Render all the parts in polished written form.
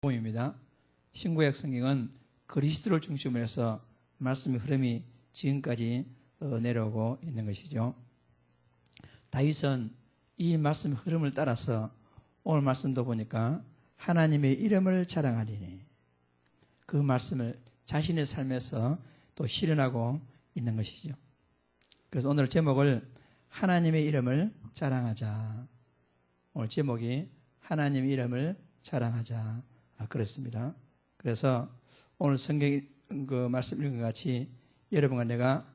복음입니다. 신구약 성경은 그리스도를 중심으로 해서 말씀의 흐름이 지금까지 내려오고 있는 것이죠. 다윗은 이 말씀의 흐름을 따라서 오늘 말씀도 보니까 하나님의 이름을 자랑하리니 그 말씀을 자신의 삶에서 또 실현하고 있는 것이죠. 그래서 오늘 제목을 하나님의 이름을 자랑하자. 오늘 제목이 하나님의 이름을 자랑하자. 그렇습니다. 그래서 오늘 성경 그 말씀 읽은 것 같이 여러분과 내가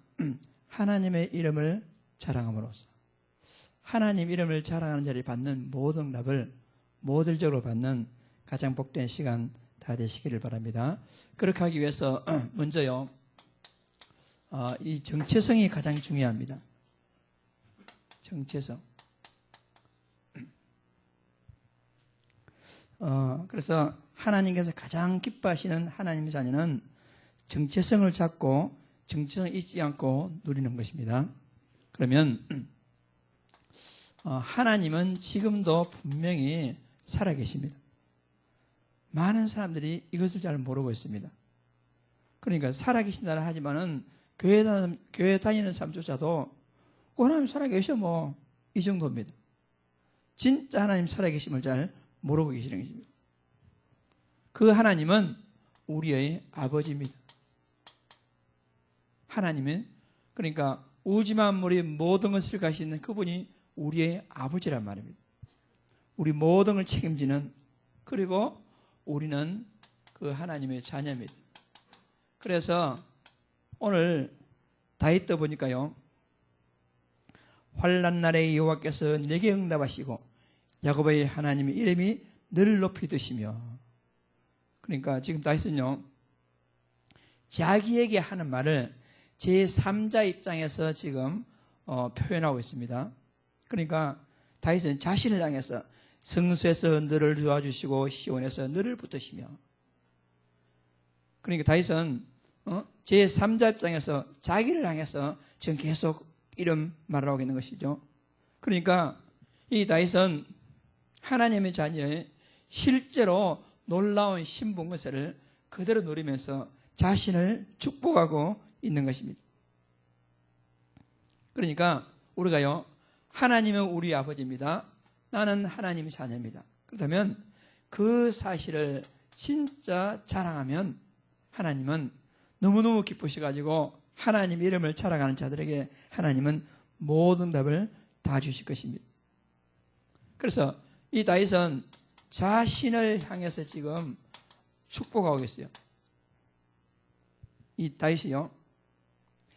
하나님의 이름을 자랑함으로써 하나님 이름을 자랑하는 자리 받는 모든 응답을 모델적으로 받는 가장 복된 시간 다 되시기를 바랍니다. 그렇게 하기 위해서 먼저요, 이 정체성이 가장 중요합니다. 정체성. 그래서 하나님께서 가장 기뻐하시는 하나님의 자녀는 정체성을 잡고 정체성을 잊지 않고 누리는 것입니다. 그러면 하나님은 지금도 분명히 살아계십니다. 많은 사람들이 이것을 잘 모르고 있습니다. 그러니까 살아계신다라 하지만은 교회 다니는 사람조차도 하나님 살아계셔 뭐 이 정도입니다. 진짜 하나님 살아계심을 잘 모르고 계시는 것입니다. 그 하나님은 우리의 아버지입니다. 하나님은 그러니까 우주 만물의 모든 것을 가시는 그분이 우리의 아버지란 말입니다. 우리 모든 걸 책임지는, 그리고 우리는 그 하나님의 자녀입니다. 그래서 오늘 다윗도 보니까요, 환난 날에 여호와께서 내게 응답하시고 야곱의 하나님의 이름이 늘 높이 드시며, 그러니까 지금 다윗은요 자기에게 하는 말을 제3자 입장에서 지금 표현하고 있습니다. 그러니까 다윗은 자신을 향해서 성소에서 너를 도와주시고 시온에서 너를 붙드시며, 그러니까 다윗은 제3자 입장에서 자기를 향해서 지금 계속 이런 말을 하고 있는 것이죠. 그러니까 이 다윗은 하나님의 자녀의 실제로 놀라운 신분것을 그대로 누리면서 자신을 축복하고 있는 것입니다. 그러니까 우리가요, 하나님은 우리 아버지입니다. 나는 하나님의 자녀입니다. 그렇다면 그 사실을 진짜 자랑하면 하나님은 너무너무 기쁘셔가지고 하나님 이름을 자랑하는 자들에게 하나님은 모든 답을 다 주실 것입니다. 그래서 이 다윗은 자신을 향해서 지금 축복하고 있어요. 이 다윗이요,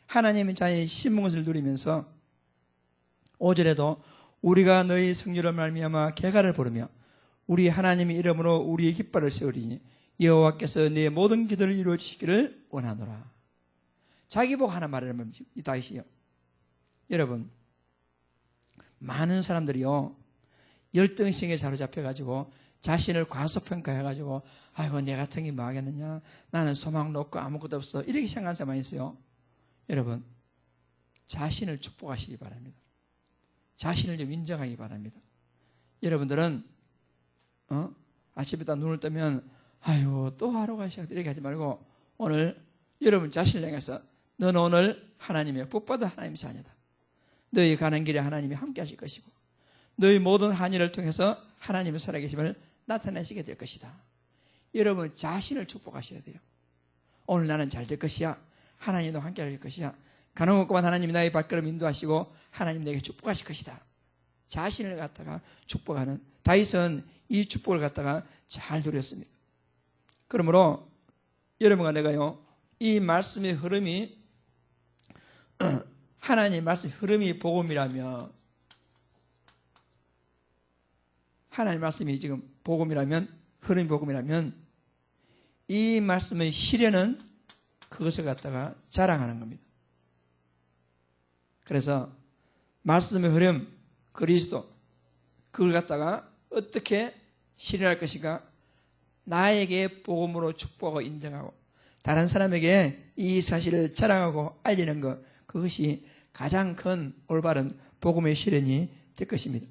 하나님의 자의 신분것을 누리면서 5절에도 우리가 너희 승리를 말미암아 개가를 부르며 우리 하나님의 이름으로 우리의 깃발을 세우리니 여호와께서 네 모든 기도를 이루어 주시기를 원하노라. 자기 보고 하는 말을 이 다윗이요. 여러분, 많은 사람들이요 열등식에 사로잡혀가지고 자신을 과소평가해가지고 아이고 내 같은 게 뭐 하겠느냐, 나는 소망도 없고 아무것도 없어, 이렇게 생각하는 사람이 있어요. 여러분, 자신을 축복하시기 바랍니다. 자신을 좀 인정하기 바랍니다. 여러분들은 아침부터 눈을 뜨면 아이고 또 하루가 시작돼 이렇게 하지 말고 오늘 여러분 자신을 향해서 너는 오늘 하나님의 복받은 하나님의 자녀다. 너희 가는 길에 하나님이 함께 하실 것이고 너희 모든 한일을 통해서 하나님의 살아계심을 나타내시게 될 것이다. 여러분 자신을 축복하셔야 돼요. 오늘 나는 잘 될 것이야. 하나님도 함께 할 것이야. 가는 곳만 하나님이 나의 발걸음 인도하시고 하나님 내게 축복하실 것이다. 자신을 갖다가 축복하는, 다윗은 이 축복을 갖다가 잘 누렸습니다. 그러므로 여러분과 내가요, 이 말씀의 흐름이 하나님의 말씀의 흐름이 복음이라면, 하나님의 말씀이 지금 복음이라면, 흐름이 복음이라면 이 말씀의 실현은 그것을 갖다가 자랑하는 겁니다. 그래서 말씀의 흐름, 그리스도, 그걸 갖다가 어떻게 실현할 것인가, 나에게 복음으로 축복하고 인정하고 다른 사람에게 이 사실을 자랑하고 알리는 것, 그것이 가장 큰 올바른 복음의 실현이 될 것입니다.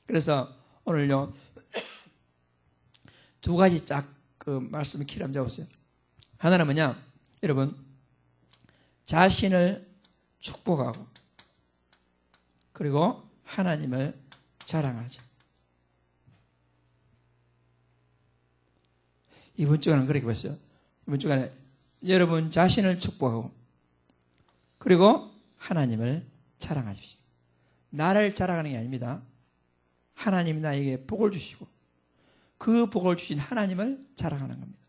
그래서 오늘요 두 가지 짝 그 말씀을 키를 한번 잡았어요. 하나는 뭐냐? 여러분, 자신을 축복하고 그리고 하나님을 자랑하자. 이번 주간은 그렇게 봤어요. 이번 주간에 여러분 자신을 축복하고 그리고 하나님을 자랑하십시오. 나를 자랑하는 게 아닙니다. 하나님이 나에게 복을 주시고 그 복을 주신 하나님을 자랑하는 겁니다.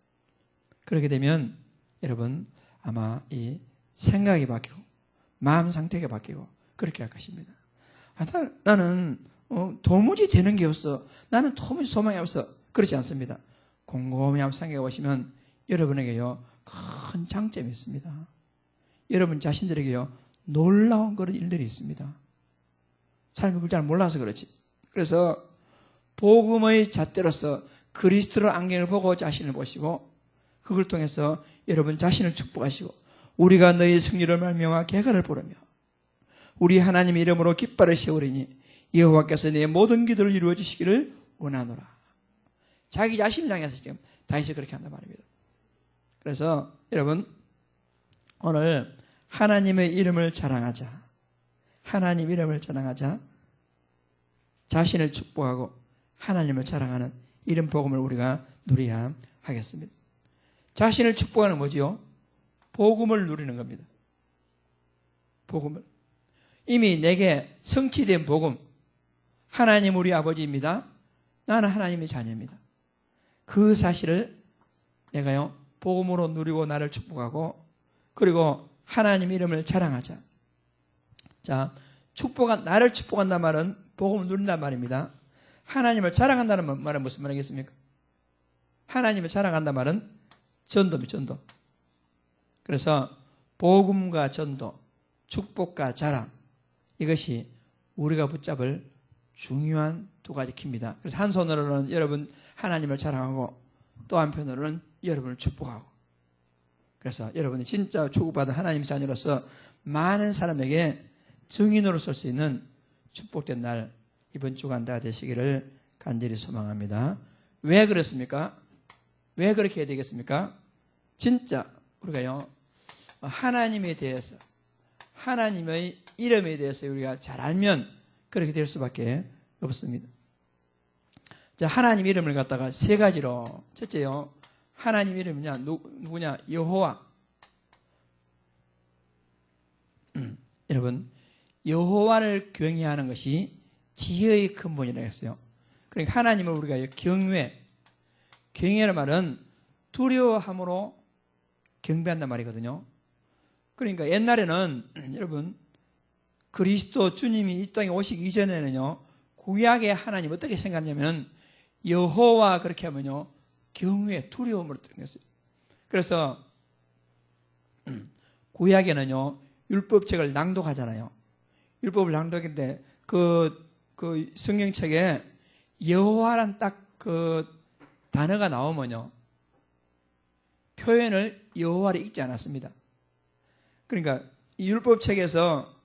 그렇게 되면 여러분 아마 이 생각이 바뀌고 마음 상태가 바뀌고 그렇게 할 것입니다. 나는 도무지 되는 게 없어. 나는 도무지 소망이 없어. 그렇지 않습니다. 곰곰이 한번 생각해 보시면 여러분에게요 큰 장점이 있습니다. 여러분 자신들에게요 놀라운 그런 일들이 있습니다. 사람이 그걸 잘 몰라서 그렇지. 그래서 복음의 잣대로서 그리스도로 안경을 보고 자신을 보시고 그걸 통해서 여러분 자신을 축복하시고 우리가 너희 승리를 말미암아 개가를 부르며 우리 하나님의 이름으로 깃발을 세우리니 여호와께서 내 모든 기도를 이루어 주시기를 원하노라. 자기 자신을 향해서 지금 다윗이 그렇게 한단 말입니다. 그래서 여러분 오늘 하나님의 이름을 자랑하자. 하나님 이름을 자랑하자. 자신을 축복하고 하나님을 자랑하는 이런 복음을 우리가 누려야 하겠습니다. 자신을 축복하는 뭐지요? 복음을 누리는 겁니다. 복음을. 이미 내게 성취된 복음. 하나님 우리 아버지입니다. 나는 하나님의 자녀입니다. 그 사실을 내가요 복음으로 누리고 나를 축복하고 그리고 하나님 이름을 자랑하자. 자, 나를 축복한다는 말은 복음을 누린다는 말입니다. 하나님을 자랑한다는 말은 무슨 말이겠습니까? 하나님을 자랑한다는 말은 전도입니다. 전도. 그래서 복음과 전도, 축복과 자랑 이것이 우리가 붙잡을 중요한 두 가지 키입니다. 그래서 한 손으로는 여러분 하나님을 자랑하고 또 한편으로는 여러분을 축복하고 그래서 여러분이 진짜 축복받은 하나님의 자녀로서 많은 사람에게 증인으로 설 수 있는 축복된 날 이번 주간 다 되시기를 간절히 소망합니다. 왜 그렇습니까? 왜 그렇게 해야 되겠습니까? 진짜 우리가요 하나님에 대해서 하나님의 이름에 대해서 우리가 잘 알면 그렇게 될 수밖에 없습니다. 자, 하나님 이름을 갖다가 세 가지로 첫째요 하나님 이름이냐 누구냐 여호와. 여러분 여호와를 경외하는 것이 지혜의 근본이라고 했어요. 그러니까 하나님을 우리가 경외라는 말은 두려워함으로 경배한단 말이거든요. 그러니까 옛날에는 여러분 그리스도 주님이 이 땅에 오시기 이전에는요 구약의 하나님 어떻게 생각하냐면 여호와 그렇게 하면요 경외 두려움으로 뜻했어요. 그래서 구약에는요 율법책을 낭독하잖아요. 율법을 낭독했는데 그 성경책에 여호와란 딱 그 단어가 나오면요 표현을 여호와를 읽지 않았습니다. 그러니까 이 율법책에서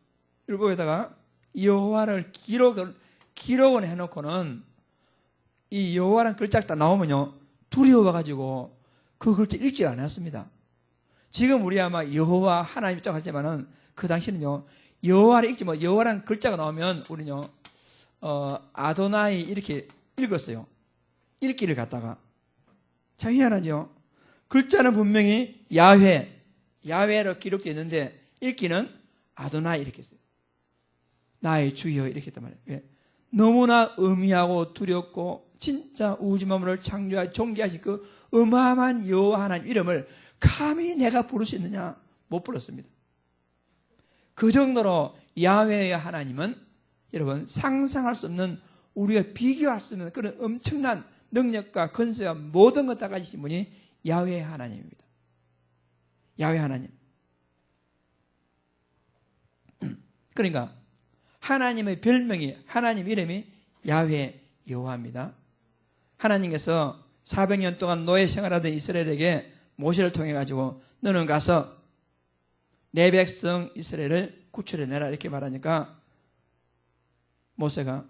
율법에다가 여호와를 기록을 해놓고는 이 여호와란 글자가 딱 나오면요 두려워가지고 그 글자 읽지 않았습니다. 지금 우리 아마 여호와 하나님 있다고 하지만은 그 당시는요 여호와를 읽지 뭐 여호와란 글자가 나오면 우리는요 아도나이 이렇게 읽었어요. 읽기를 갖다가 참 희한하죠. 글자는 분명히 야훼로 기록되어 있는데 읽기는 아도나이 이렇게 했어요. 나의 주여 이렇게 했단 말이에요. 왜? 너무나 음미하고 두렵고 진짜 우주 만물을 창조하고 존귀하신 그 어마어마한 여호와 하나님 이름을 감히 내가 부를 수 있느냐? 못 불렀습니다. 그 정도로 야훼의 하나님은 여러분 상상할 수 없는 우리가 비교할 수 없는 그런 엄청난 능력과 권세와 모든 것 다 가지신 분이 야훼의 하나님입니다. 야훼 하나님. 그러니까 하나님의 별명이 하나님 이름이 야훼 여호와입니다. 하나님께서 400년 동안 노예 생활하던 이스라엘에게 모세를 통해 가지고 너는 가서 내 백성 이스라엘을 구출해내라 이렇게 말하니까 모세가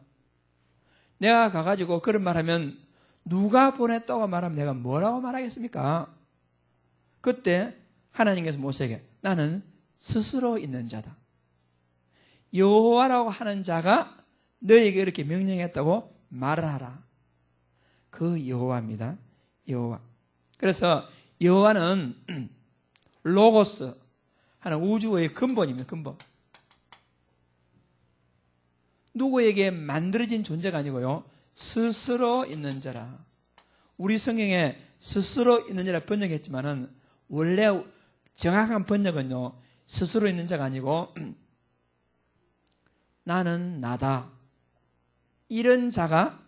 내가 가가지고 그런 말하면 누가 보냈다고 말하면 내가 뭐라고 말하겠습니까? 그때 하나님께서 모세에게 나는 스스로 있는 자다. 여호와라고 하는 자가 너에게 이렇게 명령했다고 말을 하라. 그 여호와입니다. 여호와. 그래서 여호와는 로고스 하는 우주의 근본입니다. 근본. 누구에게 만들어진 존재가 아니고요. 스스로 있는 자라. 우리 성경에 스스로 있는 자라 번역했지만은 원래 정확한 번역은요. 스스로 있는 자가 아니고 나는 나다. 이런 자가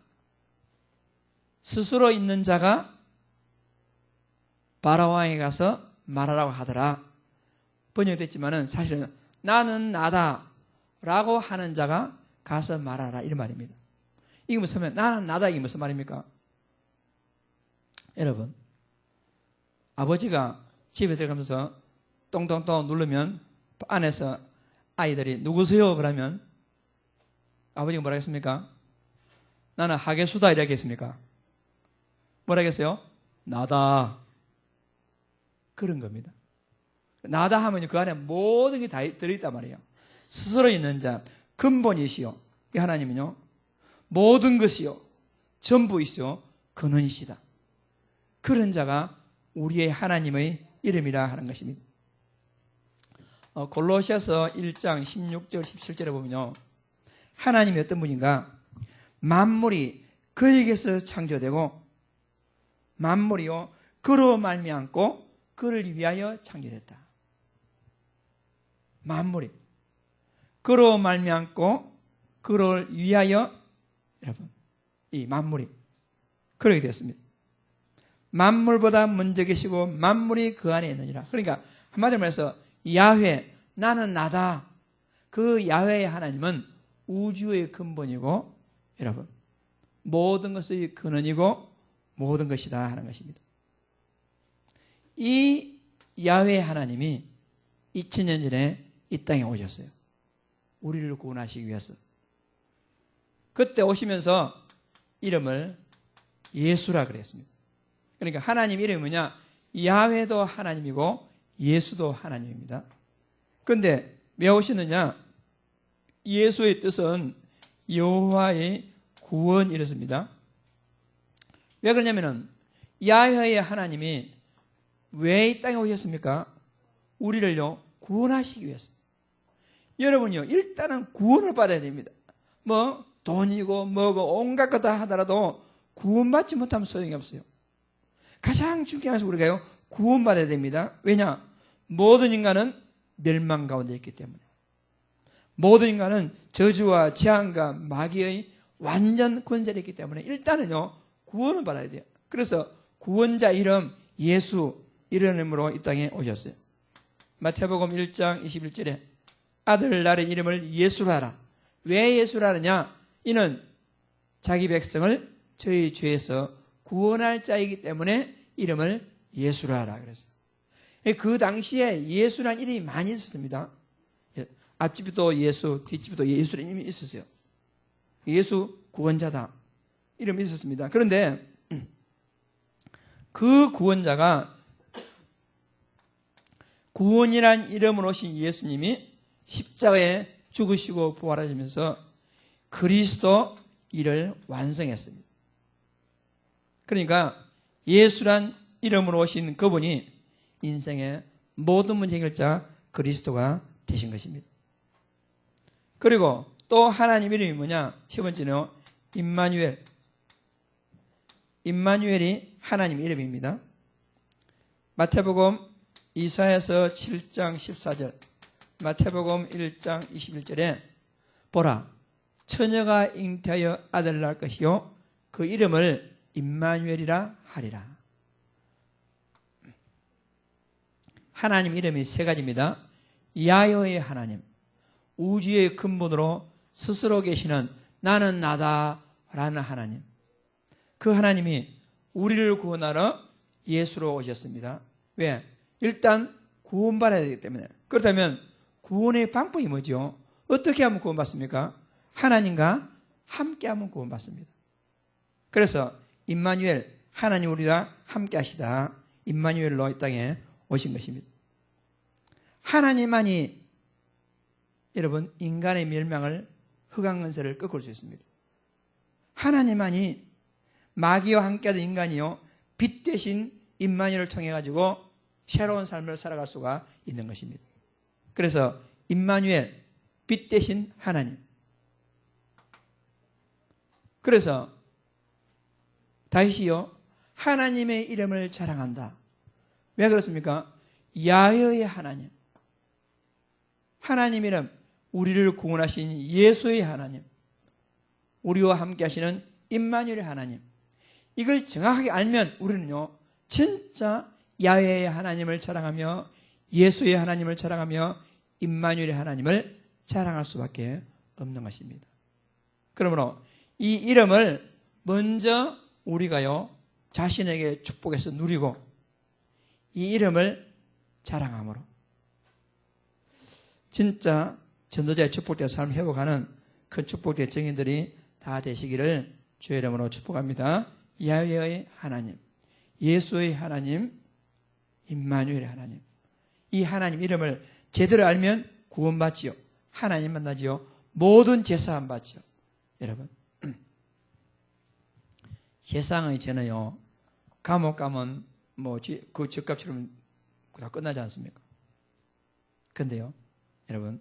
스스로 있는 자가 바라왕에 가서 말하라고 하더라. 번역됐지만은 사실은 나는 나다 라고 하는 자가 가서 말하라 이런 말입니다. 이게 무슨 말? 나는 나다 이게 무슨 말입니까? 여러분 아버지가 집에 들어가면서 똥똥똥 누르면 안에서 아이들이 누구세요? 그러면 아버지가 뭐라 했습니까? 나는 하계수다 이렇게 했습니까? 뭐라 했어요? 나다. 그런 겁니다. 나다 하면 그 안에 모든 게 다 들어있단 말이에요. 스스로 있는 자, 근본이시요. 이 하나님은요. 모든 것이요. 전부이시요. 근원이시다. 그런 자가 우리의 하나님의 이름이라 하는 것입니다. 골로새서 1장 16절 17절에 보면요. 하나님이 어떤 분인가? 만물이 그에게서 창조되고 만물이요 그로 말미암고 그를 위하여 창조됐다. 만물이 그로 말미암고 그를 위하여 여러분 이 만물이 그러게 되었습니다. 만물보다 먼저 계시고 만물이 그 안에 있느니라. 그러니까 한마디로 말해서 야훼 나는 나다. 그 야훼의 하나님은 우주의 근본이고 여러분 모든 것의 근원이고 모든 것이다 하는 것입니다. 이 야훼 하나님이 2000년 전에 이 땅에 오셨어요. 우리를 구원하시기 위해서. 그때 오시면서 이름을 예수라 그랬습니다. 그러니까 하나님 이름이 뭐냐? 야훼도 하나님이고 예수도 하나님입니다. 그런데 왜 오시느냐? 예수의 뜻은 여호와의 구원 이렇습니다. 왜 그러냐면은 야훼의 하나님이 왜 이 땅에 오셨습니까? 우리를요 구원하시기 위해서. 여러분요 일단은 구원을 받아야 됩니다. 뭐 돈이고 뭐고 온갖 것 다 하더라도 구원받지 못하면 소용이 없어요. 가장 중요한 것은 우리가요 구원받아야 됩니다. 왜냐? 모든 인간은 멸망 가운데 있기 때문에. 모든 인간은 저주와 재앙과 마귀의 완전 권세를 있기 때문에 일단은요 구원을 받아야 돼요. 그래서 구원자 이름 예수 이런 이름으로 이 땅에 오셨어요. 마태복음 1장 21절에 아들 낳은 이름을 예수라 하라. 왜 예수라 하느냐? 이는 자기 백성을 저희 죄에서 구원할 자이기 때문에 이름을 예수라 하라 그랬어요. 그 당시에 예수라는 이름이 많이 있었습니다. 앞집도 예수, 뒷집도 예수라는 이름이 있었어요. 예수 구원자다. 이름이 있었습니다. 그런데 그 구원자가 구원이란 이름으로 오신 예수님이 십자가에 죽으시고 부활하시면서 그리스도 일을 완성했습니다. 그러니까 예수란 이름으로 오신 그분이 인생의 모든 문제 해결자 그리스도가 되신 것입니다. 그리고 또 하나님 이름이 뭐냐? 10번째는 임마누엘. 임마누엘이 하나님 이름입니다. 마태복음 이사야서 7장 14절, 마태복음 1장 21절에 보라, 처녀가 잉태하여 아들을 낳을 것이요 그 이름을 임마누엘이라 하리라. 하나님 이름이 세 가지입니다. 야훼의 하나님, 우주의 근본으로 스스로 계시는 나는 나다 라는 하나님. 그 하나님이 우리를 구원하러 예수로 오셨습니다. 왜? 일단 구원받아야 되기 때문에. 그렇다면 구원의 방법이 뭐죠? 어떻게 하면 구원받습니까? 하나님과 함께 하면 구원받습니다. 그래서 임마누엘, 하나님 우리와 함께 하시다. 임마누엘로 이 땅에 오신 것입니다. 하나님만이 여러분 인간의 멸망을 흑암근세를 꺾을 수 있습니다. 하나님만이 마귀와 함께하던 인간이요 빛 대신 임마누엘을 통해 가지고 새로운 삶을 살아갈 수가 있는 것입니다. 그래서 임마누엘, 빛 대신 하나님. 그래서 다윗이요 하나님의 이름을 자랑한다. 왜 그렇습니까? 야훼의 하나님, 하나님 이름, 우리를 구원하신 예수의 하나님, 우리와 함께 하시는 임마누엘의 하나님, 이걸 정확하게 알면 우리는요 진짜 야훼의 하나님을 자랑하며 예수의 하나님을 자랑하며 임마누엘의 하나님을 자랑할 수밖에 없는 것입니다. 그러므로 이 이름을 먼저 우리가요 자신에게 축복해서 누리고 이 이름을 자랑함으로 진짜 전도자의 축복된 삶을 회복하는 그 축복된 증인들이 다 되시기를 주의 이름으로 축복합니다. 야훼의 하나님, 예수의 하나님, 임마누엘의 하나님, 이 하나님 이름을 제대로 알면 구원받지요. 하나님 만나지요. 모든 제사함 받지요. 여러분 세상의 죄는요 감옥 가면 뭐 그 죗값처럼 다 끝나지 않습니까? 근데요 여러분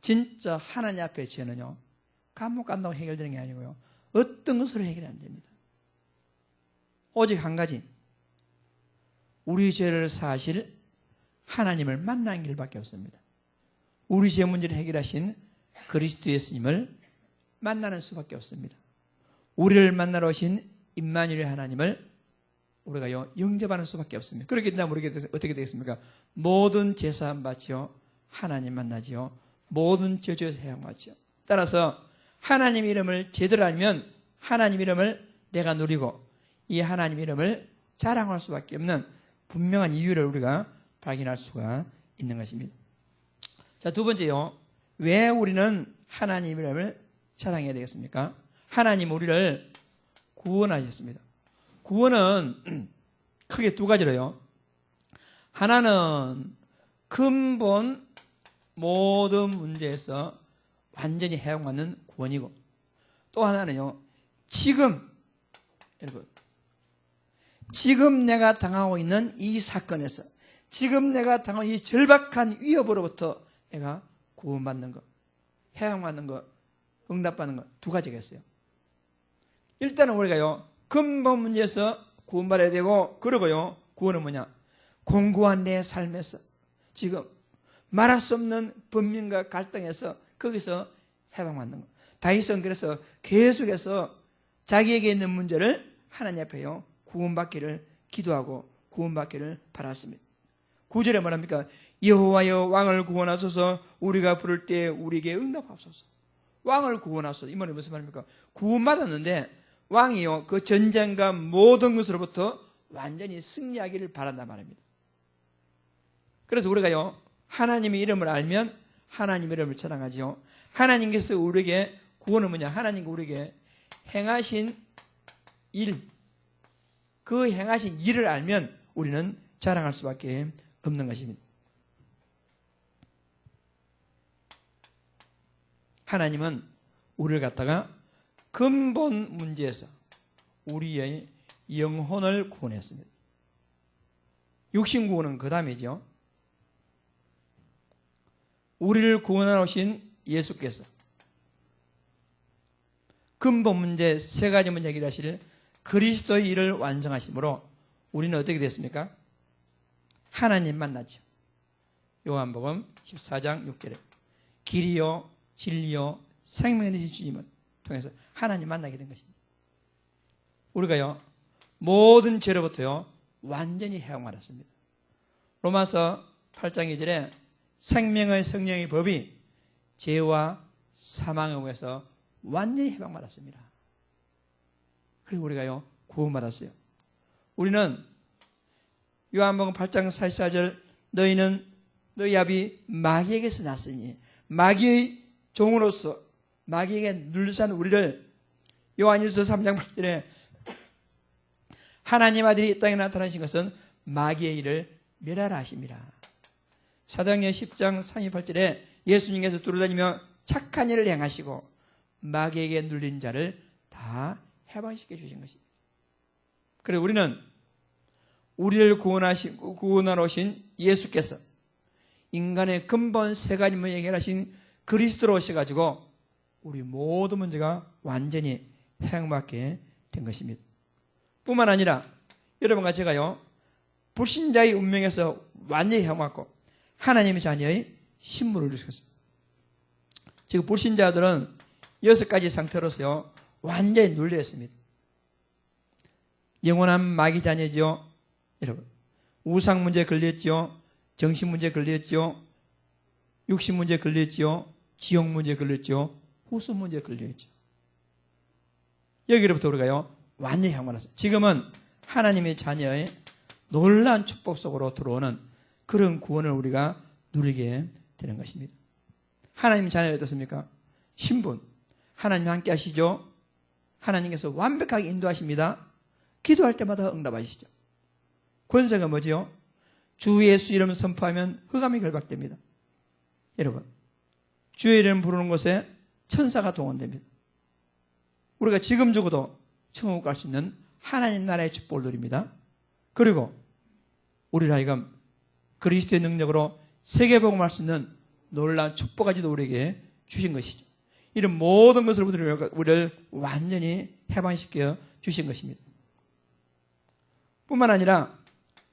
진짜 하나님 앞에 죄는요 감옥 간다고 해결되는 게 아니고요 어떤 것으로 해결이 안 됩니다. 오직 한 가지, 우리 죄를 사실 하나님을 만나는 길밖에 없습니다. 우리 죄 문제를 해결하신 그리스도 예수님을 만나는 수밖에 없습니다. 우리를 만나러 오신 임마누엘의 하나님을 우리가요 영접하는 수밖에 없습니다. 그렇게 되면 우리가 어떻게 되겠습니까? 모든 제사함 받지요, 하나님 만나지요, 모든 저주에서 해양받지요. 따라서 하나님 이름을 제대로 알면 하나님 이름을 내가 누리고 이 하나님 이름을 자랑할 수밖에 없는 분명한 이유를 우리가 발견할 수가 있는 것입니다. 자, 두 번째요. 왜 우리는 하나님 이름을 자랑해야 되겠습니까? 하나님 우리를 구원하셨습니다. 구원은 크게 두 가지로요. 하나는 근본 모든 문제에서 완전히 해방받는 구원이고, 또 하나는요, 여러분, 지금 내가 당하고 있는 이 사건에서, 지금 내가 당하고 있는 이 절박한 위협으로부터 내가 구원받는 것, 해방받는 것, 응답받는 것, 두 가지가 있어요. 일단은 우리가요, 근본 문제에서 구원받아야 되고, 그러고요, 구원은 뭐냐? 공고한 내 삶에서, 지금 말할 수 없는 번민과 갈등에서 거기서 해방받는 것. 다윗은 그래서 계속해서 자기에게 있는 문제를 하나님 앞에요, 구원받기를 기도하고 구원받기를 바랐습니다. 9절에 뭐랍니까? 여호와여 왕을 구원하소서, 우리가 부를 때 우리에게 응답하소서. 왕을 구원하소서. 이 말이 무슨 말입니까? 구원받았는데 왕이요 그 전쟁과 모든 것으로부터 완전히 승리하기를 바란단 말입니다. 그래서 우리가요 하나님의 이름을 알면 하나님의 이름을 자랑하지요. 하나님께서 우리에게 구원은 뭐냐? 하나님과 우리에게 행하신 일, 그 행하신 일을 알면 우리는 자랑할 수밖에 없는 것입니다. 하나님은 우리를 갖다가 근본 문제에서 우리의 영혼을 구원했습니다. 육신 구원은 그 다음이죠. 우리를 구원하러 오신 예수께서 근본 문제 세 가지 문제 해결하실 그리스도의 일을 완성하심으로 우리는 어떻게 됐습니까? 하나님 만났죠. 요한복음 14장 6절에 길이요 진리요 생명이 되신 주님을 통해서 하나님 만나게 된 것입니다. 우리가요 모든 죄로부터요 완전히 해방받았습니다. 로마서 8장 2절에 생명의 성령의 법이 죄와 사망에 의해서 완전히 해방받았습니다. 그리고 우리가요 구원받았어요. 우리는 요한복음 8장 44절 너희는 너희 아비 마귀에게서 났으니 마귀의 종으로서 마귀에게 눌려산 우리를 요한일서 3장 8절에 하나님 아들이 이 땅에 나타나신 것은 마귀의 일을 멸하라 하심이라. 사도행전 10장 38절에 예수님께서 두루다니며 착한 일을 행하시고 마귀에게 눌린 자를 다 해방시켜 주신 것입니다. 그래서 우리는 우리를 구원하러 오신 예수께서 인간의 근본 세 가지 문제를 해결하신 그리스도로 오셔가지고 우리 모든 문제가 완전히 해방받게 된 것입니다. 뿐만 아니라 여러분과 제가요, 불신자의 운명에서 완전히 해방받고 하나님의 자녀의 신분을 누렸습니다. 지금 불신자들은 6가지 상태로서요 완전히 눌려 있습니다. 영원한 마귀 자녀죠. 여러분, 우상 문제에 걸렸죠. 정신 문제에 걸렸죠. 육신 문제에 걸렸죠. 지옥 문제에 걸렸죠. 후수 문제에 걸렸죠. 여기로부터 우리가요 완전히 해방받았어요. 지금은 하나님의 자녀의 놀라운 축복 속으로 들어오는 그런 구원을 우리가 누리게 되는 것입니다. 하나님 자녀가 어떻습니까? 신분, 하나님 함께 하시죠. 하나님께서 완벽하게 인도하십니다. 기도할 때마다 응답하시죠. 권세가 뭐지요? 주 예수 이름 선포하면 흑암이 결박됩니다. 여러분, 주의 이름 부르는 곳에 천사가 동원됩니다. 우리가 지금 죽어도 천국 갈 수 있는 하나님 나라의 축복을 누립니다. 그리고 우리를 하여금 그리스도의 능력으로 세계복음을 할 수 있는 놀라운 축복까지도 우리에게 주신 것이죠. 이런 모든 것을 우리를 완전히 해방시켜 주신 것입니다. 뿐만 아니라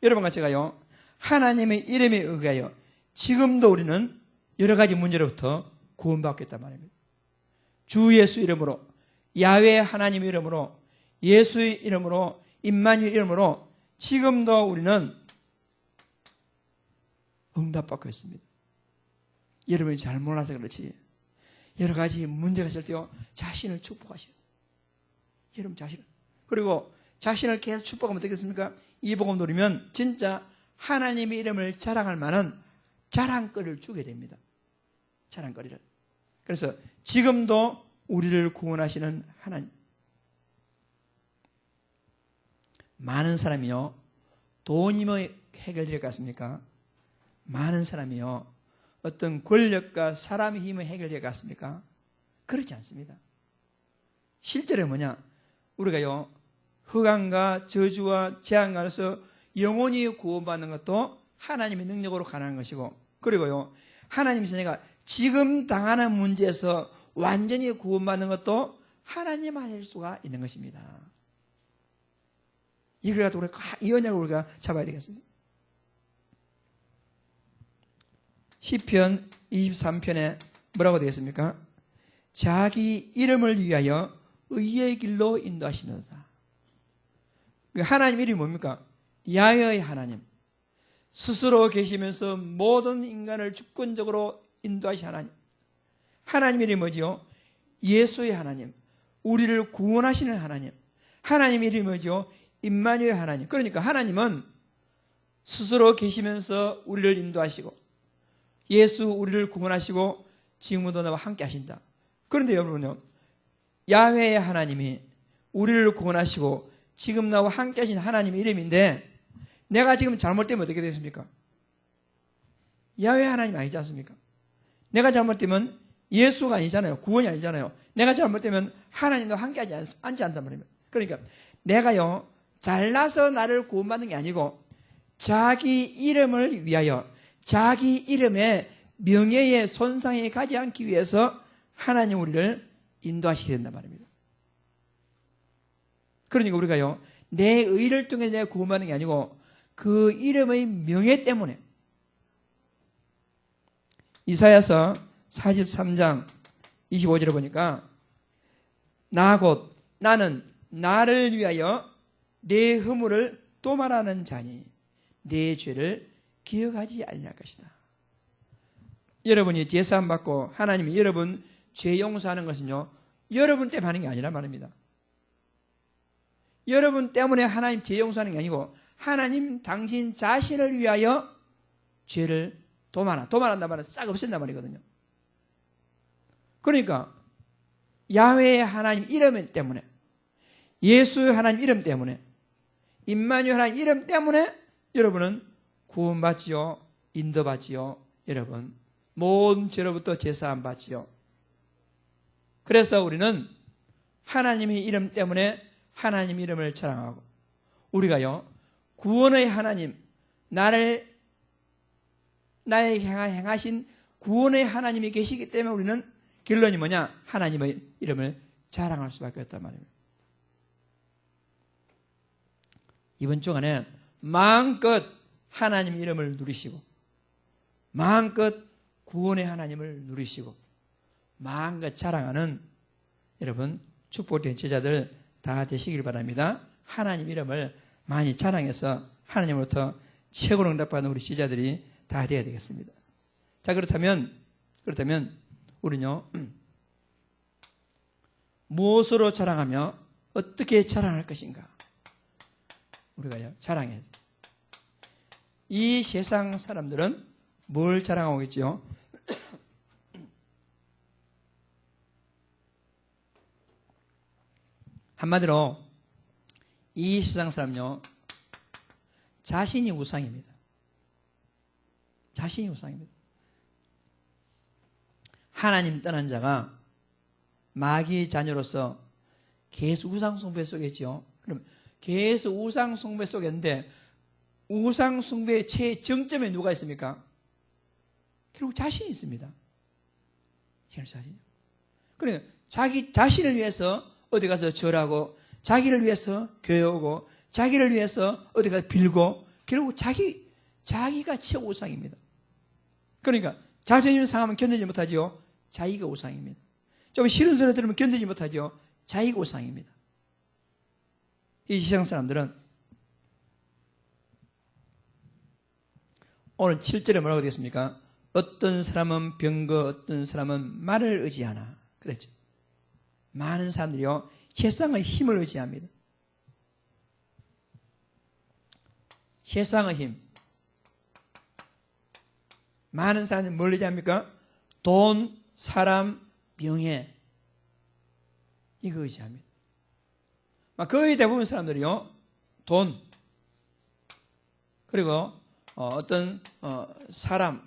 여러분과 제가요 하나님의 이름에 의하여 지금도 우리는 여러 가지 문제로부터 구원받겠단 말입니다. 주 예수 이름으로, 야훼 하나님의 이름으로, 예수의 이름으로, 임마누엘 이름으로 지금도 우리는 응답받고 있습니다. 여러분이 잘 몰라서 그렇지 여러 가지 문제가 있을 때요 자신을 축복하셔요. 여러분 자신을. 그리고 자신을 계속 축복하면 어떻겠습니까? 이 복음 누리면 진짜 하나님의 이름을 자랑할 만한 자랑거리를 주게 됩니다. 자랑거리를. 그래서 지금도 우리를 구원하시는 하나님. 많은 사람이요 돈이면 해결될 것 같습니까? 많은 사람이요 어떤 권력과 사람의 힘을 해결될 것 같습니까? 그렇지 않습니다. 실제로 뭐냐? 우리가요 흑암과 저주와 재앙 안에서 영원히 구원받는 것도 하나님의 능력으로 가능한 것이고, 그리고요 하나님의 자녀가 지금 당하는 문제에서 완전히 구원받는 것도 하나님 하실 수가 있는 것입니다. 이걸 가지고 우리가 이 언약을 우리가 잡아야 되겠습니다. 시편 23편에 뭐라고 되겠습니까? 자기 이름을 위하여 의의 길로 인도하시노다. 하나님 이름이 뭡니까? 야훼의 하나님. 스스로 계시면서 모든 인간을 주권적으로 인도하신 하나님. 하나님 이름이 뭐지요? 예수의 하나님. 우리를 구원하시는 하나님. 하나님 이름이 뭐죠? 임마누엘 하나님. 그러니까 하나님은 스스로 계시면서 우리를 인도하시고 예수 우리를 구원하시고 지금도 나와 함께 하신다. 그런데 여러분요 야훼의 하나님이 우리를 구원하시고 지금 나와 함께 하신 하나님의 이름인데 내가 지금 잘못되면 어떻게 되겠습니까? 야훼 하나님 아니지 않습니까? 내가 잘못되면 예수가 아니잖아요. 구원이 아니잖아요. 내가 잘못되면 하나님과 함께 하지 않단 말입니다. 그러니까 내가요 잘나서 나를 구원받는 게 아니고 자기 이름을 위하여 자기 이름의 명예의 손상이 가지 않기 위해서 하나님 우리를 인도하시게 된단 말입니다. 그러니까 우리가요 내 의를 통해 내가 구원받는 게 아니고 그 이름의 명예 때문에. 이사야서 43장 25절에 보니까 나 곧 나는 나를 위하여 내 허물을 또 말하는 자니 내 죄를 기억하지 아니할 것이다. 여러분이 제사함 받고 하나님이 여러분 죄 용서하는 것은요 여러분 때문에 하는 게 아니란 말입니다. 여러분 때문에 하나님 죄 용서하는 게 아니고 하나님 당신 자신을 위하여 죄를 도말한단 말은 싹 없앤단 말이거든요. 그러니까 야훼의 하나님 이름 때문에 예수의 하나님 이름 때문에 임마누엘 하나님 이름 때문에 여러분은 구원받지요, 인도받지요. 여러분 모든 죄로부터 제사함 받지요. 그래서 우리는 하나님의 이름 때문에 하나님 이름을 자랑하고, 우리가요 구원의 하나님, 나에게 행하신 구원의 하나님이 계시기 때문에 우리는 결론이 뭐냐? 하나님의 이름을 자랑할 수밖에 없단 말입니다. 이번 주간에 마음껏 하나님 이름을 누리시고, 마음껏 구원의 하나님을 누리시고, 마음껏 자랑하는 여러분 축복된 제자들 다 되시길 바랍니다. 하나님 이름을 많이 자랑해서 하나님으로부터 최고로 응답받는 우리 제자들이 다 되어야 되겠습니다. 자, 그렇다면 우리는요 무엇으로 자랑하며 어떻게 자랑할 것인가? 우리가요 자랑해야죠. 이 세상 사람들은 뭘 자랑하고 있지요? 한마디로 이 세상 사람은요 자신이 우상입니다. 자신이 우상입니다. 하나님 떠난 자가 마귀의 자녀로서 계속 우상 숭배 속에 있죠. 그럼 계속 우상 숭배 속에 있는데, 우상 숭배의 최정점에 누가 있습니까? 결국 자신이 있습니다. 자신. 그러니까 자기 자신을 위해서 어디 가서 절하고, 자기를 위해서 교회 오고, 자기를 위해서 어디 가서 빌고, 결국 자기가 최고 우상입니다. 그러니까 자존심 상하면 견디지 못하죠. 자기가 우상입니다. 좀 싫은 소리 들으면 견디지 못하죠. 자기가 우상입니다. 이 세상 사람들은 오늘 7절에 뭐라고 되겠습니까? 어떤 사람은 병거, 어떤 사람은 말을 의지하나. 그랬죠. 많은 사람들이요 세상의 힘을 의지합니다. 세상의 힘. 많은 사람들이 뭘 의지합니까? 돈, 사람, 명예. 이거 의지합니다. 거의 대부분 사람들이요 돈, 그리고 어떤 사람,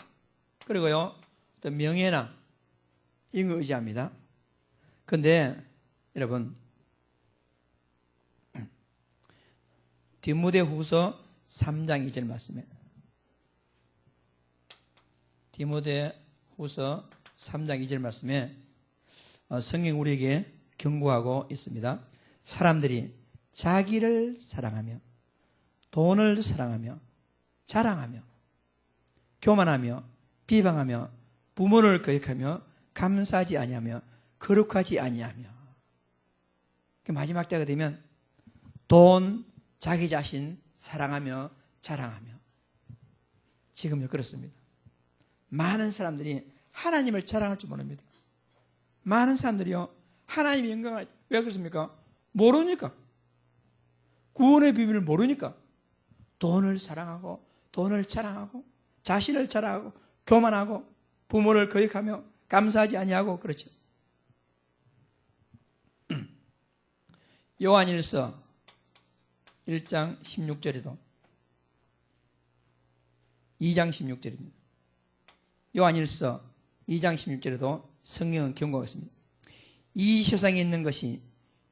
그리고요 어떤 명예나 이거 의지합니다. 그런데 여러분 디모데후서 3장 2절 말씀에, 디모데후서 3장 2절 말씀에 성경 우리에게 경고하고 있습니다. 사람들이 자기를 사랑하며 돈을 사랑하며 자랑하며 교만하며 비방하며 부모를 거역하며 감사하지 아니하며 거룩하지 아니하며, 마지막 때가 되면 돈, 자기 자신 사랑하며 자랑하며. 지금요 그렇습니다. 많은 사람들이 하나님을 자랑할 줄 모릅니다. 많은 사람들이요 하나님의 영광을, 왜 그렇습니까? 모르니까. 구원의 비밀을 모르니까 돈을 사랑하고 돈을 자랑하고 자신을 자랑하고 교만하고 부모를 거역하며 감사하지 아니하고 그렇죠. 요한일서 1장 16절에도 2장 16절입니다. 요한일서 2장 16절에도 성경은 경고하고 있습니다. 이 세상에 있는 것이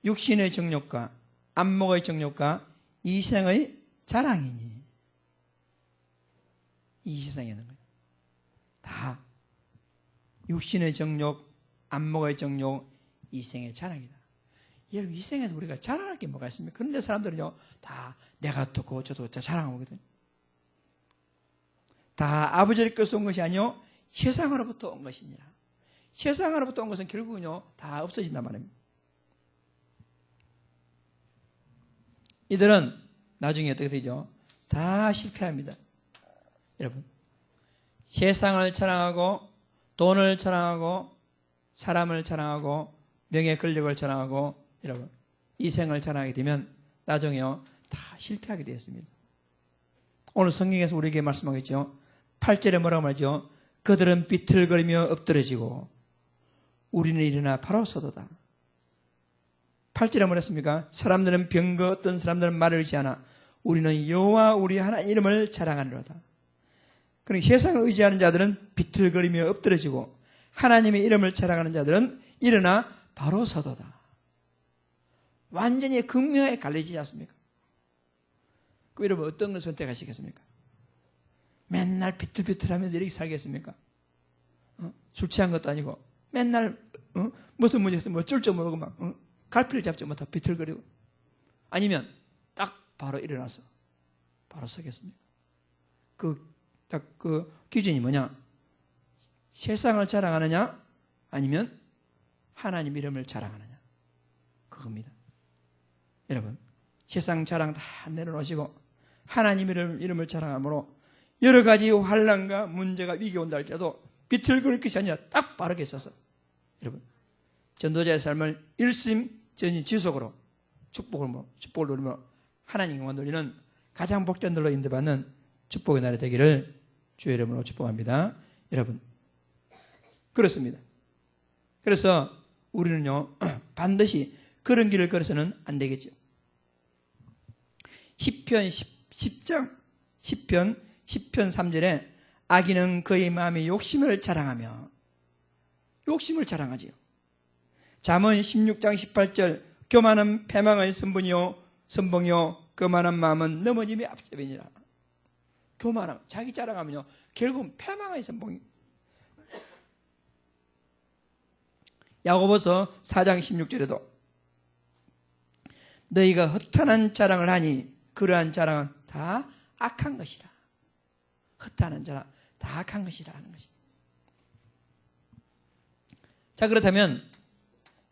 육신의 정욕과 안목의 정욕과 이 세상의 자랑이니. 이 세상에 있는 거예요. 다 육신의 정욕, 안목의 정욕, 이 생의 자랑이다. 여러분, 이 생에서 우리가 자랑할 게 뭐가 있습니까? 그런데 사람들은요 다 내가 어떻고 저도 자랑하거든요. 다 아버지께서 온 것이 아니요 세상으로부터 온 것입니다. 세상으로부터 온 것은 결국은요 다 없어진단 말입니다. 이들은 나중에 어떻게 되죠? 다 실패합니다. 여러분, 세상을 자랑하고 돈을 자랑하고 사람을 자랑하고 명예 권력을 자랑하고 여러분 이생을 자랑하게 되면 나중에요 다 실패하게 되었습니다. 오늘 성경에서 우리에게 말씀하겠죠. 8절에 뭐라고 말하죠? 그들은 비틀거리며 엎드러지고 우리는 일어나 바로 서도다. 8절에 뭐랬습니까? 사람들은 병거, 어떤 사람들은 말을 의지하나 우리는 여호와 우리 하나님 이름을 자랑하리로다. 그러니까 세상을 의지하는 자들은 비틀거리며 엎드러지고 하나님의 이름을 자랑하는 자들은 일어나 바로 서도다. 완전히 극명하게 갈리지 않습니까? 그 여러분 어떤 걸 선택하시겠습니까? 맨날 비틀비틀하면서 이렇게 살겠습니까? 술 취한 것도 아니고 맨날 무슨 문제 있으면 어쩔 줄 모르고 막 갈피를 잡지 못하고 비틀거리고, 아니면 딱 바로 일어나서 바로 서겠습니까? 그 기준이 뭐냐? 세상을 자랑하느냐 아니면 하나님 이름을 자랑하느냐, 그겁니다. 여러분, 세상 자랑 다 내려놓으시고 하나님 이름을 자랑함으로 여러 가지 환난과 문제가 위기 온다 할지라도 비틀거릴 것이 아니라 딱 바르게 서서, 여러분, 전도자의 삶을 일심전지지속으로 축복을 누리며 하나님과 누리는 가장 복된 들로 인도받는 축복의 날이 되기를 주의 이름으로 축복합니다. 여러분, 그렇습니다. 그래서 우리는요, 반드시 그런 길을 걸어서는 안 되겠죠. 시편 10편 3절에 악인은 그의 마음의 욕심을 자랑하지요. 잠언 16장 18절 교만은 패망의 선봉이요 교만한 마음은 넘어짐의 앞잡이니라. 교만함, 자기 자랑하면요 결국은 패망의 선봉이. 야고보서 4장 16절에도 너희가 허탄한 자랑을 하니 그러한 자랑은 다 악한 것이라. 허탄한 자랑 다 악한 것이라 하는 것입니다. 자, 그렇다면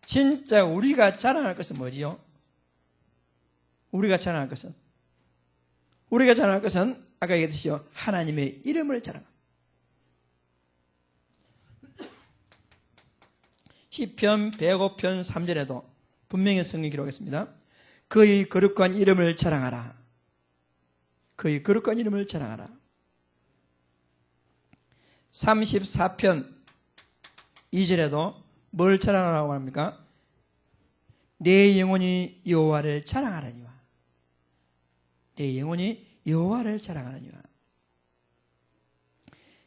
진짜 우리가 자랑할 것은 뭐지요? 우리가 자랑할 것은 아까 얘기했듯이요, 하나님의 이름을 자랑합니다. 시편 105편 3절에도 분명히 성경이 기록했습니다. 그의 거룩한 이름을 자랑하라. 그의 거룩한 이름을 자랑하라. 34편 2절에도 뭘 자랑하라고 합니까? 내 영혼이 여호와를 자랑하라니와. 내 영혼이 여호와를 자랑하라니와.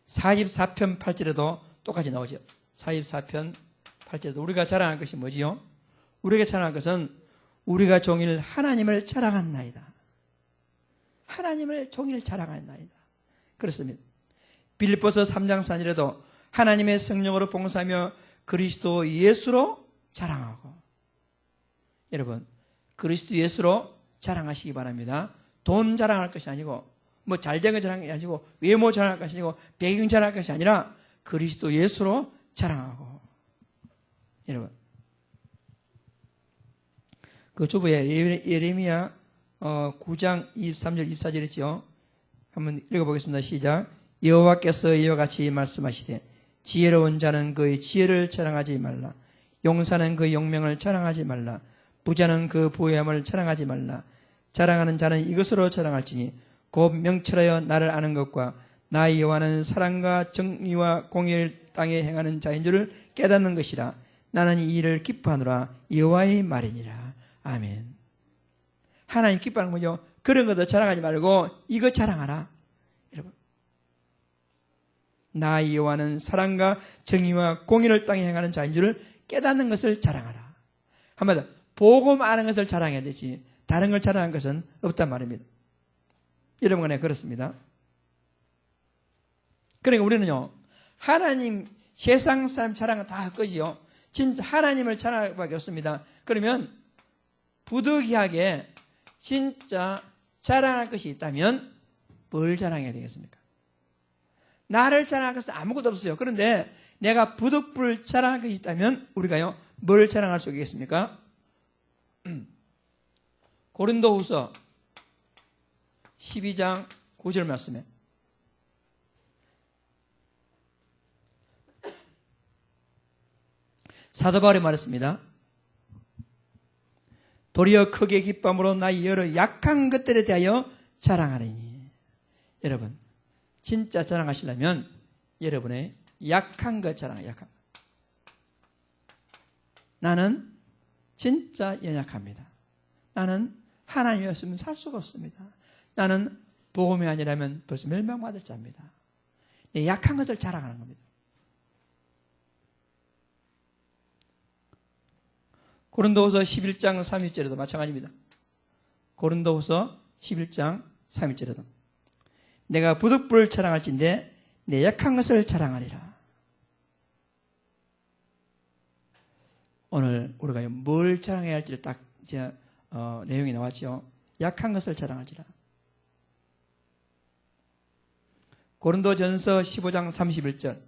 44편 8절에도 똑같이 나오죠. 44편 8절에도 우리가 자랑할 것이 뭐지요? 우리가 자랑할 것은 우리가 종일 하나님을 자랑한나이다. 하나님을 종일 자랑한나이다. 그렇습니다. 빌립보서 3장 4절에도 하나님의 성령으로 봉사하며 그리스도 예수로 자랑하고. 여러분, 그리스도 예수로 자랑하시기 바랍니다. 돈 자랑할 것이 아니고, 뭐 잘된 거 자랑할 것이 아니고, 외모 자랑할 것이 아니고, 배경 자랑할 것이 아니라 그리스도 예수로 자랑하고. 여러분, 그 주부에 예레미야 9장 23절 24절 있죠. 한번 읽어보겠습니다. 시작. 여호와께서 이와 같이 말씀하시되 지혜로운 자는 그의 지혜를 자랑하지 말라. 용사는 그의 용명을 자랑하지 말라. 부자는 그 부유함을 자랑하지 말라. 자랑하는 자는 이것으로 자랑할지니 곧 명철하여 나를 아는 것과 나의 여호와는 사랑과 정의와 공의를 땅에 행하는 자인 줄을 깨닫는 것이라. 나는 이 일을 기뻐하노라. 여호와의 말이니라. 아멘. 하나님 기뻐하는 거죠. 그런 것도 자랑하지 말고 이거 자랑하라. 여러분, 나의 여호와는 사랑과 정의와 공의를 땅에 행하는 자인 줄을 깨닫는 것을 자랑하라. 한마디로 복음 아는 것을 자랑해야 되지 다른 걸 자랑하는 것은 없단 말입니다. 여러분 간에 그렇습니다. 그러니까 우리는요, 하나님, 세상 사람 자랑은 다 할 거지요. 진짜 하나님을 자랑할 수밖에 없습니다. 그러면 부득이하게 진짜 자랑할 것이 있다면 뭘 자랑해야 되겠습니까? 나를 자랑할 것은 아무것도 없어요. 그런데 내가 부득불 자랑할 것이 있다면 우리가요, 뭘 자랑할 수 있겠습니까? 고린도후서 12장 9절 말씀에 사도 바울이 말했습니다. 도리어 크게 기쁨으로 나의 여러 약한 것들에 대하여 자랑하리니. 여러분, 진짜 자랑하시려면 여러분의 약한 것 자랑해요. 약한 것. 나는 진짜 연약합니다. 나는 하나님이었으면 살 수가 없습니다. 나는 복음이 아니라면 벌써 멸망받을 자입니다. 내 약한 것을 자랑하는 겁니다. 고린도후서 11장 3일절에도 마찬가지입니다. 고린도후서 11장 3일절에도 내가 부득불을 자랑할진대 내 약한 것을 자랑하리라. 오늘 우리가 뭘 자랑해야 할지를 딱 이제 내용이 나왔죠. 약한 것을 자랑할지라. 고린도전서 15장 31절.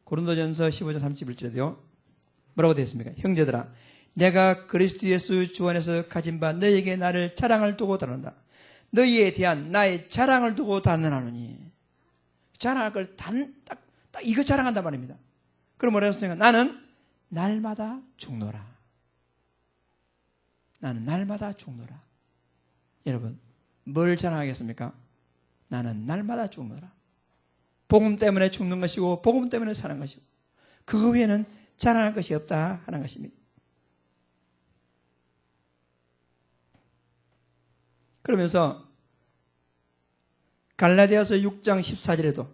고린도전서 15장 31절에도요. 뭐라고 되어 있습니까? 형제들아, 내가 그리스도 예수 주 안에서 가진 바 너희에게 나를 자랑을 두고 다룬다. 너희에 대한 나의 자랑을 두고 단언하노니. 자랑할 걸 딱 이거 자랑한단 말입니다. 그럼 뭐라고 했습니까? 나는 날마다 죽노라. 나는 날마다 죽노라. 여러분, 뭘 자랑하겠습니까? 나는 날마다 죽노라. 복음 때문에 죽는 것이고 복음 때문에 사는 것이고 그 외에는 자랑할 것이 없다 하는 것입니다. 그러면서 갈라디아서 6장 14절에도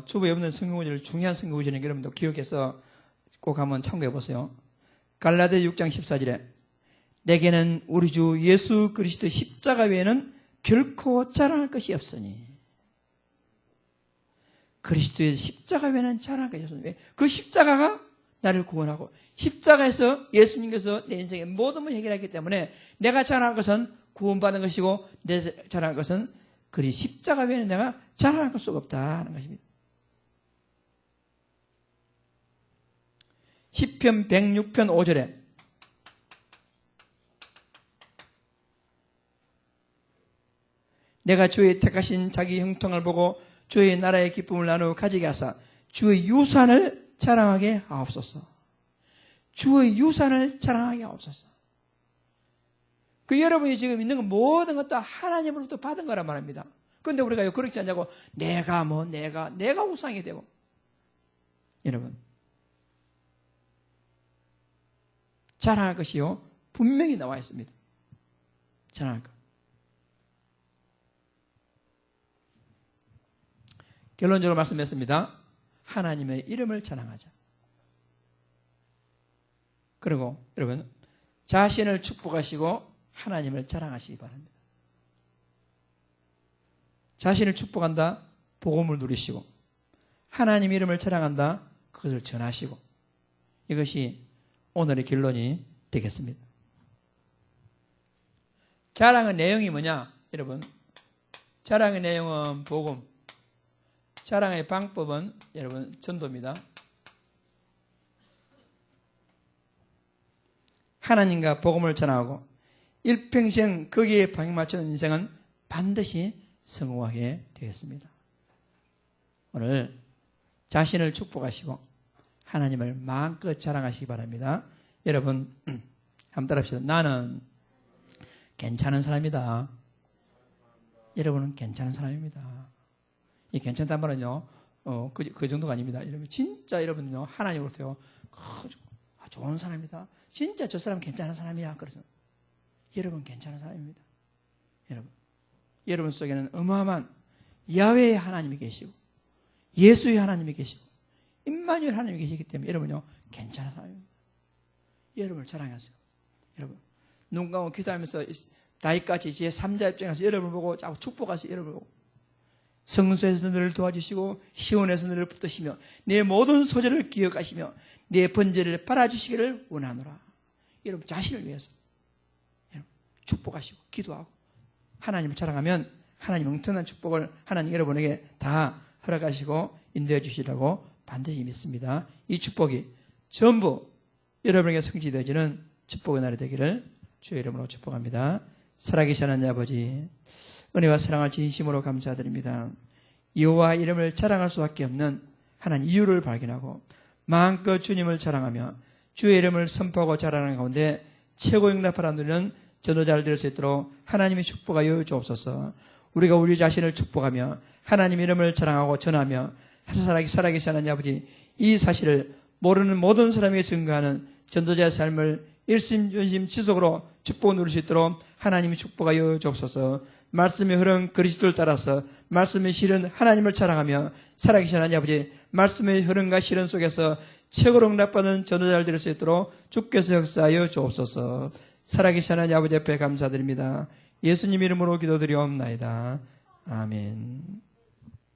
주부에 없는 성경구절을 중요한 성경구절이니까 여러분도 기억해서 꼭 한번 참고해 보세요. 갈라디아 6장 14절에 내게는 우리 주 예수 그리스도 십자가 외에는 결코 자랑할 것이 없으니. 그리스도의 십자가 외에는 자랑할 것이 없으니. 그 십자가가 나를 구원하고 십자가에서 예수님께서 내 인생의 모든 것을 해결했기 때문에 내가 자랑할 것은 구원받은 것이고 내 자랑할 것은 그리 십자가 외에는 내가 자랑할 수가 없다 하는 것입니다. 시편 106편 5절에 내가 주의 택하신 자기 형통을 보고 주의 나라의 기쁨을 나누어 가지게 하사 주의 유산을 자랑하게 하옵소서. 주의 유산을 자랑하게 하옵소서. 그 여러분이 지금 있는 건 모든 것 다 하나님으로부터 받은 거란 말입니다. 그런데 우리가 그렇지 않냐고 내가 우상이 되고. 여러분, 자랑할 것이요 분명히 나와 있습니다. 자랑할 것. 결론적으로 말씀했습니다. 하나님의 이름을 자랑하자. 그리고 여러분 자신을 축복하시고 하나님을 자랑하시기 바랍니다. 자신을 축복한다. 복음을 누리시고 하나님 이름을 자랑한다. 그것을 전하시고 이것이 오늘의 결론이 되겠습니다. 자랑의 내용이 뭐냐? 여러분 자랑의 내용은 복음, 자랑의 방법은 여러분 전도입니다. 하나님과 복음을 전하고 일평생 거기에 방향 맞추는 인생은 반드시 성공하게 되겠습니다. 오늘 자신을 축복하시고 하나님을 마음껏 자랑하시기 바랍니다. 여러분 한번 따라합시다. 나는 괜찮은 사람이다. 여러분은 괜찮은 사람입니다. 이 괜찮단 말은요 그 정도가 아닙니다. 여러분 진짜 여러분은요 하나님으로부터 좋은 사람이다. 진짜 저 사람 괜찮은 사람이야. 그래서 여러분 괜찮은 사람입니다. 여러분 속에는 어마어마한 야훼의 하나님이 계시고 예수의 하나님이 계시고 임마누엘 하나님이 계시기 때문에 여러분요 괜찮은 사람입니다. 여러분을 자랑하세요. 여러분 눈 감고 기도하면서 다윗같이 제 3자 입장에서 여러분을 보고 자꾸 축복하세요. 여러분을 보고 성소에서 너를 도와주시고 시온에서 너를 붙드시며 내 모든 소재를 기억하시며 내 번제를 빨아주시기를 원하노라. 여러분 자신을 위해서 여러분 축복하시고 기도하고 하나님을 자랑하면 하나님 엄청난 축복을 하나님 여러분에게 다 허락하시고 인도해 주시라고 반드시 믿습니다. 이 축복이 전부 여러분에게 성취되어지는 축복의 날이 되기를 주의 이름으로 축복합니다. 살아계신 하나님 아버지 은혜와 사랑을 진심으로 감사드립니다. 여호와 이름을 자랑할 수밖에 없는 하나님 이유를 발견하고 마음껏 주님을 자랑하며 주의 이름을 선포하고 자랑하는 가운데 최고 응답하라 누리는 전도자를 될 수 있도록 하나님의 축복하여 주옵소서. 우리가 우리 자신을 축복하며 하나님 이름을 자랑하고 전하며 살아계신 하나님 아버지 이 사실을 모르는 모든 사람에게 증거하는 전도자의 삶을 일심전심 지속으로 축복을 누릴 수 있도록 하나님이 축복하여 주옵소서. 말씀의 흐름 그리스도를 따라서 말씀의 실은 하나님을 자랑하며 살아계신 하나님 아버지, 말씀의 흐름과 실현 속에서 최고로 응답받는 전도자를 될 수 있도록 주께서 역사하여 주옵소서. 살아계신 하나님 아버지 앞에 감사드립니다. 예수님 이름으로 기도드리옵나이다. 아멘.